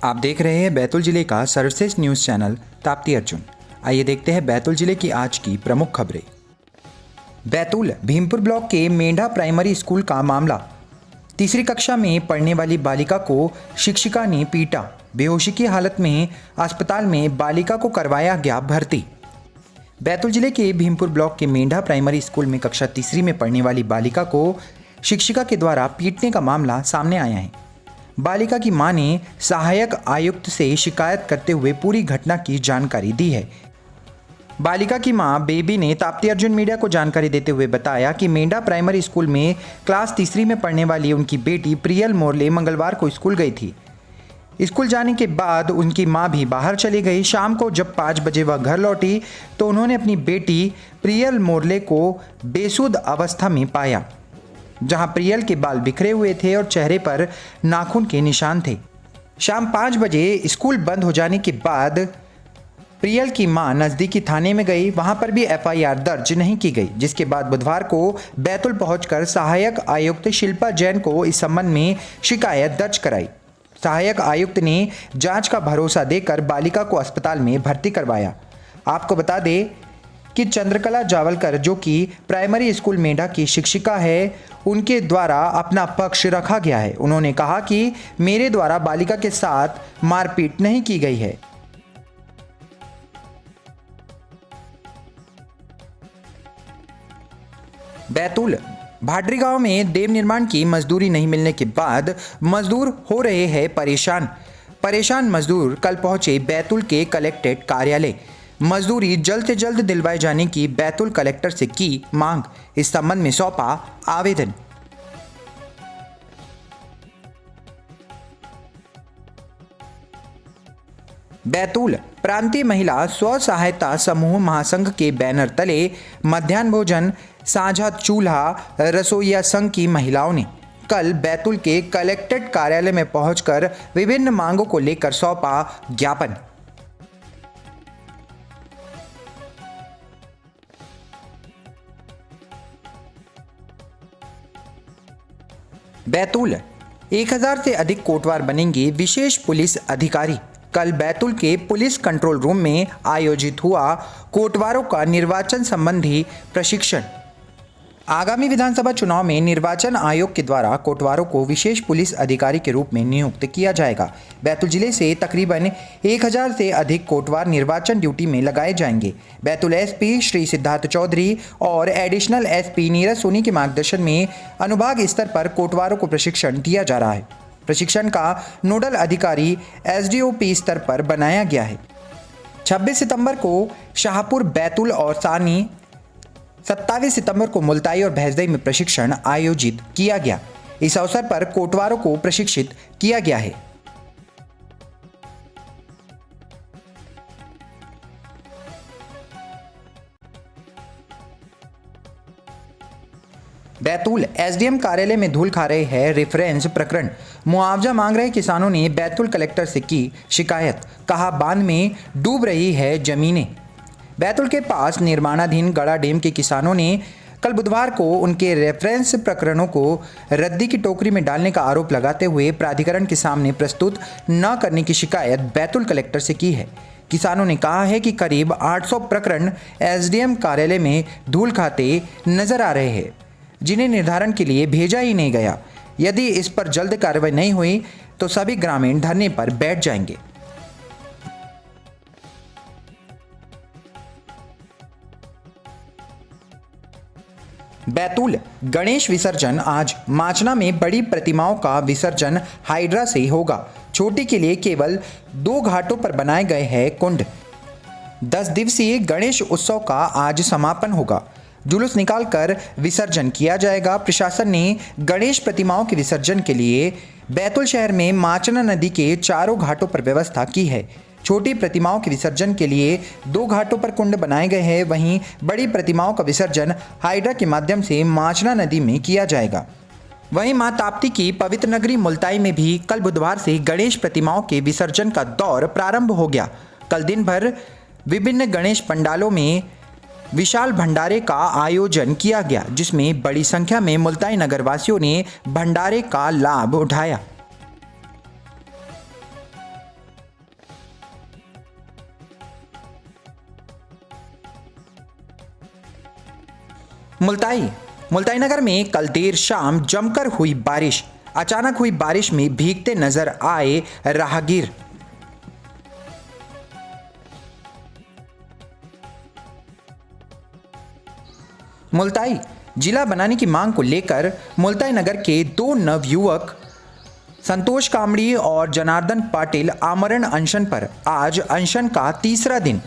आप देख रहे हैं बैतूल जिले का सर्वश्रेष्ठ न्यूज़ चैनल ताप्ती अर्जुन। आइए देखते हैं बैतूल जिले की आज की प्रमुख खबरें। बैतूल भीमपुर ब्लॉक के मेंढा प्राइमरी स्कूल का मामला। तीसरी कक्षा में पढ़ने वाली बालिका को शिक्षिका ने पीटा। बेहोशी की हालत में अस्पताल में बालिका को करवाया गया भर्ती। बैतूल जिले के भीमपुर ब्लॉक के मेंढा प्राइमरी स्कूल में कक्षा तीसरी में पढ़ने वाली बालिका को शिक्षिका के द्वारा पीटने का मामला सामने आया है। बालिका की मां ने सहायक आयुक्त से शिकायत करते हुए पूरी घटना की जानकारी दी है। बालिका की मां बेबी ने ताप्ती अर्जुन मीडिया को जानकारी देते हुए बताया कि मेंढा प्राइमरी स्कूल में क्लास तीसरी में पढ़ने वाली उनकी बेटी प्रियल मोरले मंगलवार को स्कूल गई थी। स्कूल जाने के बाद उनकी मां भी बाहर चली गई। शाम को जब 5 बजे वह घर लौटी तो उन्होंने अपनी बेटी प्रियल मोरले को बेसुध अवस्था में पाया, जहां प्रियल के बाल बिखरे हुए थे और चेहरे पर नाखून के निशान थे। शाम 5 बजे स्कूल बंद हो जाने के बाद प्रियल की मां नज़दीकी थाने में गई। वहां पर भी एफआईआर दर्ज नहीं की गई, जिसके बाद बुधवार को बैतूल पहुंचकर सहायक आयुक्त शिल्पा जैन को इस संबंध में शिकायत दर्ज कराई। सहायक आयुक्त ने जांच का भरोसा देकर बालिका को अस्पताल में भर्ती करवाया। आपको बता दें कि चंद्रकला जावलकर, जो कि प्राइमरी स्कूल मेंढा की शिक्षिका है, उनके द्वारा अपना पक्ष रखा गया है। उन्होंने कहा कि मेरे द्वारा बालिका के साथ मारपीट नहीं की गई है। बैतूल भाडरी गांव में देव निर्माण की मजदूरी नहीं मिलने के बाद मजदूर हो रहे हैं परेशान मजदूर कल पहुंचे बैतूल के कलेक्ट्रेट कार्यालय। मजदूरी जल्द से जल्द दिलवाए जाने की बैतूल कलेक्टर से की मांग। इस संबंध में सौंपा आवेदन। बैतूल प्रांतीय महिला स्व सहायता समूह महासंघ के बैनर तले मध्याह्न भोजन साझा चूल्हा रसोइया संघ की महिलाओं ने कल बैतूल के कलेक्ट्रेट कार्यालय में पहुंचकर विभिन्न मांगों को लेकर सौंपा ज्ञापन। बैतूल 1000 से अधिक कोटवार बनेंगे विशेष पुलिस अधिकारी। कल बैतूल के पुलिस कंट्रोल रूम में आयोजित हुआ कोटवारों का निर्वाचन संबंधी प्रशिक्षण। आगामी विधानसभा चुनाव में निर्वाचन आयोग के द्वारा कोटवारों को विशेष पुलिस अधिकारी के रूप में नियुक्त किया जाएगा। बैतूल जिले से तकरीबन 1000 से अधिक कोटवार निर्वाचन ड्यूटी में लगाए जाएंगे। बैतूल एसपी श्री सिद्धार्थ चौधरी और एडिशनल एसपी नीरज सोनी के मार्गदर्शन में अनुभाग स्तर पर कोटवारों को प्रशिक्षण दिया जा रहा है। प्रशिक्षण का नोडल अधिकारी एसडीओपी स्तर पर बनाया गया है। 26 सितंबर को शाहपुर बैतूल और सानी, 27 सितंबर को मुल्ताई और भैंसदई में प्रशिक्षण आयोजित किया गया। इस अवसर पर कोटवारों को प्रशिक्षित किया गया है। बैतूल एसडीएम कार्यालय में धूल खा रहे हैं रेफरेंस प्रकरण। मुआवजा मांग रहे किसानों ने बैतूल कलेक्टर से की शिकायत। कहा बांध में डूब रही है जमीनें। बैतूल के पास निर्माणाधीन गड़ा डैम के किसानों ने कल बुधवार को उनके रेफरेंस प्रकरणों को रद्दी की टोकरी में डालने का आरोप लगाते हुए प्राधिकरण के सामने प्रस्तुत न करने की शिकायत बैतूल कलेक्टर से की है। किसानों ने कहा है कि करीब 800 प्रकरण एसडीएम कार्यालय में धूल खाते नजर आ रहे हैं, जिन्हें निर्धारण के लिए भेजा ही नहीं गया। यदि इस पर जल्द कार्रवाई नहीं हुई तो सभी ग्रामीण धरने पर बैठ जाएंगे। बैतूल गणेश विसर्जन आज। माचना में बड़ी प्रतिमाओं का विसर्जन हाइड्रा से होगा। छोटी के लिए केवल 2 घाटों पर बनाए गए हैं कुंड। 10 दिवसीय गणेश उत्सव का आज समापन होगा। जुलूस निकालकर विसर्जन किया जाएगा। प्रशासन ने गणेश प्रतिमाओं के विसर्जन के लिए बैतूल शहर में माचना नदी के चारों घाटों पर व्यवस्था की है। छोटी प्रतिमाओं के विसर्जन के लिए 2 घाटों पर कुंड बनाए गए हैं। वहीं बड़ी प्रतिमाओं का विसर्जन हाइड्रा के माध्यम से माचना नदी में किया जाएगा। वहीं मां ताप्ती की पवित्र नगरी मुल्ताई में भी कल बुधवार से गणेश प्रतिमाओं के विसर्जन का दौर प्रारंभ हो गया। कल दिन भर विभिन्न गणेश पंडालों में विशाल भंडारे का आयोजन किया गया, जिसमें बड़ी संख्या में मुल्ताई नगर वासियों ने भंडारे का लाभ उठाया। मुल्ताई नगर में कल देर शाम जमकर हुई बारिश। अचानक हुई बारिश में भीगते नजर आए राहगीर। मुल्ताई जिला बनाने की मांग को लेकर मुल्ताई नगर के दो नवयुवक संतोष कामड़ी और जनार्दन पाटिल आमरण अनशन पर। आज अनशन का तीसरा दिन।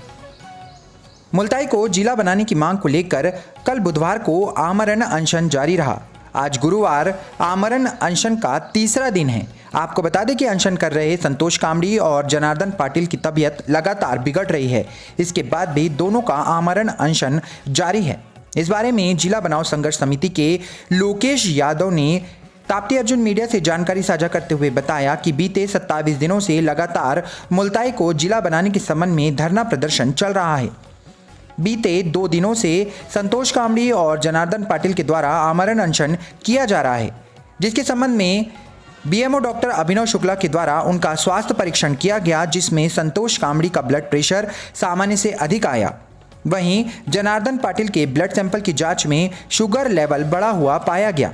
मुल्ताई को जिला बनाने की मांग को लेकर कल बुधवार को आमरण अनशन जारी रहा। आज गुरुवार आमरण अनशन का तीसरा दिन है। आपको बता दें कि अनशन कर रहे संतोष कामड़ी और जनार्दन पाटिल की तबीयत लगातार बिगड़ रही है। इसके बाद भी दोनों का आमरण अनशन जारी है। इस बारे में जिला बनाओ संघर्ष समिति के लोकेश यादव ने ताप्ती अर्जुन मीडिया से जानकारी साझा करते हुए बताया कि बीते 27 दिनों से लगातार मुल्ताई को जिला बनाने के संबंध में धरना प्रदर्शन चल रहा है। बीते 2 दिनों से संतोष कामड़ी और जनार्दन पाटिल के द्वारा आमरण अनशन किया जा रहा है, जिसके संबंध में बीएमओ डॉक्टर अभिनव शुक्ला के द्वारा उनका स्वास्थ्य परीक्षण किया गया, जिसमें संतोष कामड़ी का ब्लड प्रेशर सामान्य से अधिक आया। वहीं जनार्दन पाटिल के ब्लड सैंपल की जांच में शुगर लेवल बढ़ा हुआ पाया गया।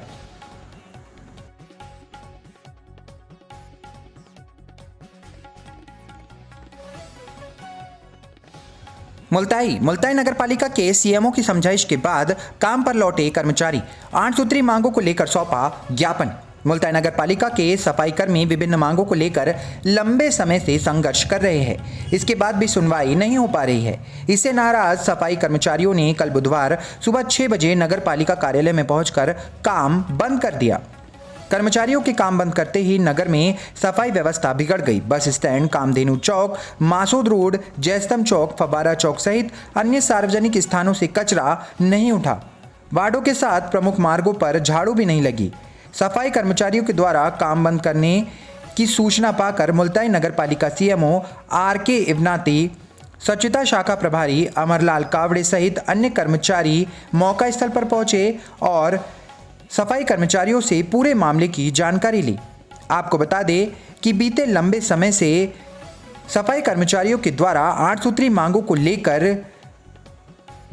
मुल्ताई नगर पालिका के सीएमओ की समझाइश के बाद काम पर लौटे कर्मचारी 8 सूत्री मांगों को लेकर सौंपा ज्ञापन। मुल्ताई नगर पालिका के सफाई कर्मी विभिन्न मांगों को लेकर लंबे समय से संघर्ष कर रहे हैं। इसके बाद भी सुनवाई नहीं हो पा रही है। इससे नाराज सफाई कर्मचारियों ने कल बुधवार सुबह 6 बजे नगर पालिका कार्यालय में पहुंचकर काम बंद कर दिया। कर्मचारियों के काम बंद करते ही नगर में सफाई व्यवस्था बिगड़ गई। बस स्टैंड, कामधेनु चौक, मासूद रोड, जयस्तंभ चौक, फव्वारा चौक सहित अन्य सार्वजनिक स्थानों से कचरा नहीं उठा। वार्डों के साथ प्रमुख मार्गों पर झाड़ू भी नहीं लगी। सफाई कर्मचारियों के द्वारा काम बंद करने की सूचना पाकर मुल्ताई नगर पालिका सीएमओ आर.के. इवनाती, स्वच्छता शाखा प्रभारी अमरलाल कावड़े सहित अन्य कर्मचारी मौका स्थल पर पहुंचे और सफाई कर्मचारियों से पूरे मामले की जानकारी ली। आपको बता दें कि बीते लंबे समय से सफाई कर्मचारियों के द्वारा 8 सूत्री मांगों को लेकर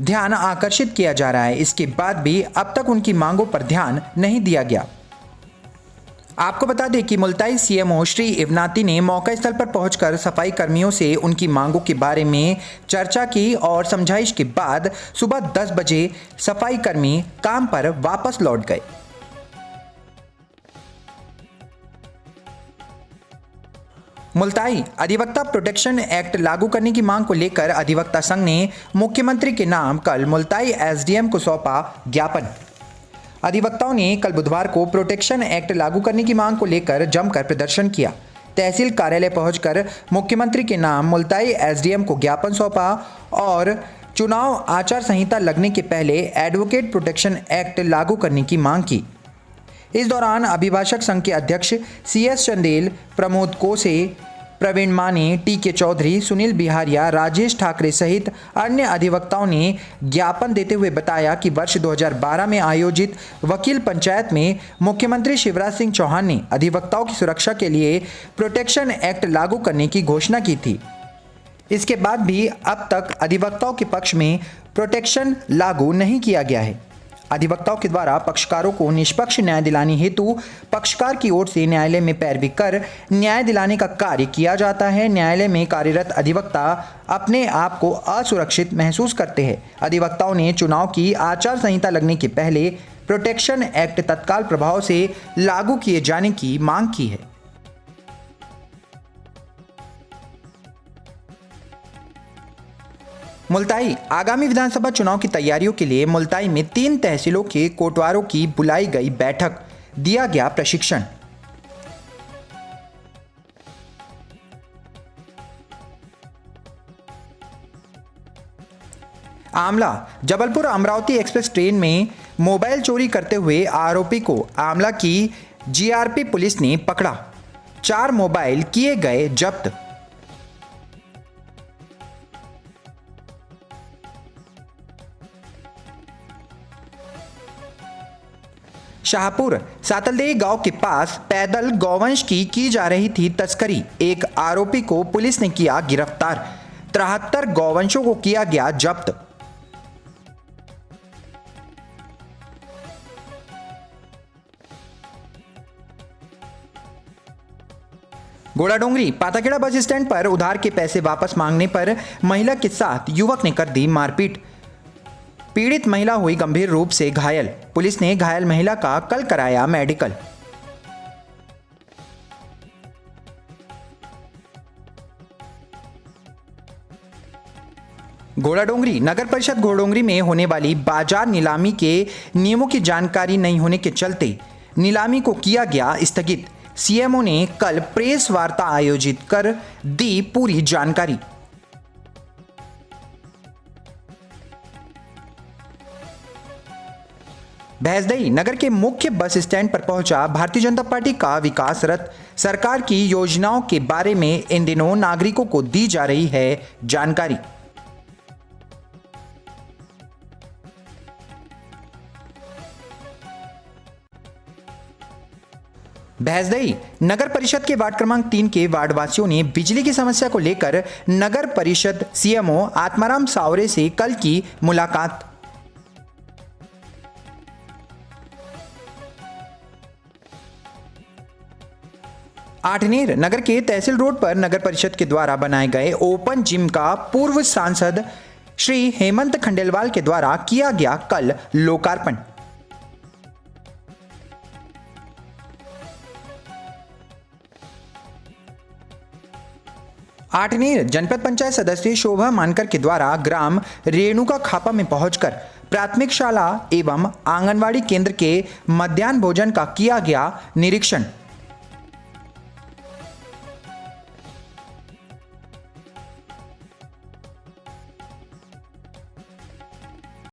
ध्यान आकर्षित किया जा रहा है। इसके बाद भी अब तक उनकी मांगों पर ध्यान नहीं दिया गया। आपको बता दें कि मुल्ताई सीएमओ श्री इवनाती ने मौका स्थल पर पहुंचकर सफाई कर्मियों से उनकी मांगों के बारे में चर्चा की और समझाइश के बाद सुबह 10 बजे सफाई कर्मी काम पर वापस लौट गए। मुल्ताई अधिवक्ता प्रोटेक्शन एक्ट लागू करने की मांग को लेकर अधिवक्ता संघ ने मुख्यमंत्री के नाम कल मुल्ताई एसडीएम को सौंपा ज्ञापन। अधिवक्ताओं ने कल बुधवार को प्रोटेक्शन एक्ट लागू करने की मांग को लेकर जमकर प्रदर्शन किया। तहसील कार्यालय पहुंचकर मुख्यमंत्री के नाम मुल्ताई एसडीएम को ज्ञापन सौंपा और चुनाव आचार संहिता लगने के पहले एडवोकेट प्रोटेक्शन एक्ट लागू करने की मांग की। इस दौरान अभिभाषक संघ के अध्यक्ष CS चंदेल, प्रमोद कोसे, प्रवीण माने, टी.के. चौधरी, सुनील बिहारिया, राजेश ठाकरे सहित अन्य अधिवक्ताओं ने ज्ञापन देते हुए बताया कि वर्ष 2012 में आयोजित वकील पंचायत में मुख्यमंत्री शिवराज सिंह चौहान ने अधिवक्ताओं की सुरक्षा के लिए प्रोटेक्शन एक्ट लागू करने की घोषणा की थी। इसके बाद भी अब तक अधिवक्ताओं के पक्ष में प्रोटेक्शन लागू नहीं किया गया है। अधिवक्ताओं के द्वारा पक्षकारों को निष्पक्ष न्याय दिलाने हेतु पक्षकार की ओर से न्यायालय में पैरवी कर न्याय दिलाने का कार्य किया जाता है। न्यायालय में कार्यरत अधिवक्ता अपने आप को असुरक्षित महसूस करते हैं। अधिवक्ताओं ने चुनाव की आचार संहिता लगने के पहले प्रोटेक्शन एक्ट तत्काल प्रभाव से लागू किए जाने की मांग की है। मुल्ताई आगामी विधानसभा चुनाव की तैयारियों के लिए मुल्ताई में 3 तहसीलों के कोटवारों की बुलाई गई बैठक, दिया गया प्रशिक्षण। आमला जबलपुर अमरावती एक्सप्रेस ट्रेन में मोबाइल चोरी करते हुए आरोपी को आमला की जीआरपी पुलिस ने पकड़ा। 4 मोबाइल किए गए जब्त। शाहपुर सातलदेही गांव के पास पैदल गौवंश की जा रही थी तस्करी। एक आरोपी को पुलिस ने किया गिरफ्तार। 73 गौवंशों को किया गया जब्त। घोड़ाडोंगरी पाताखेड़ा बस स्टैंड पर उधार के पैसे वापस मांगने पर महिला के साथ युवक ने कर दी मारपीट। पीड़ित महिला हुई गंभीर रूप से घायल। पुलिस ने घायल महिला का कल कराया मेडिकल। घोड़ाडोंगरी नगर परिषद घोड़ाडोंगरी में होने वाली बाजार नीलामी के नियमों की जानकारी नहीं होने के चलते नीलामी को किया गया स्थगित। सीएमओ ने कल प्रेस वार्ता आयोजित कर दी पूरी जानकारी। भैंसदई नगर के मुख्य बस स्टैंड पर पहुंचा भारतीय जनता पार्टी का विकास रथ। सरकार की योजनाओं के बारे में इन दिनों नागरिकों को दी जा रही है जानकारी। भैंसदई नगर परिषद के वार्ड क्रमांक 3 के वार्डवासियों ने बिजली की समस्या को लेकर नगर परिषद सीएमओ आत्माराम सावरे से कल की मुलाकात। आठनेर नगर के तहसील रोड पर नगर परिषद के द्वारा बनाए गए ओपन जिम का पूर्व सांसद श्री हेमंत खंडेलवाल के द्वारा किया गया कल लोकार्पण। आठनेर जनपद पंचायत सदस्य शोभा मानकर के द्वारा ग्राम रेणुका खापा में पहुंचकर प्राथमिक शाला एवं आंगनवाड़ी केंद्र के मध्याह्न भोजन का किया गया निरीक्षण।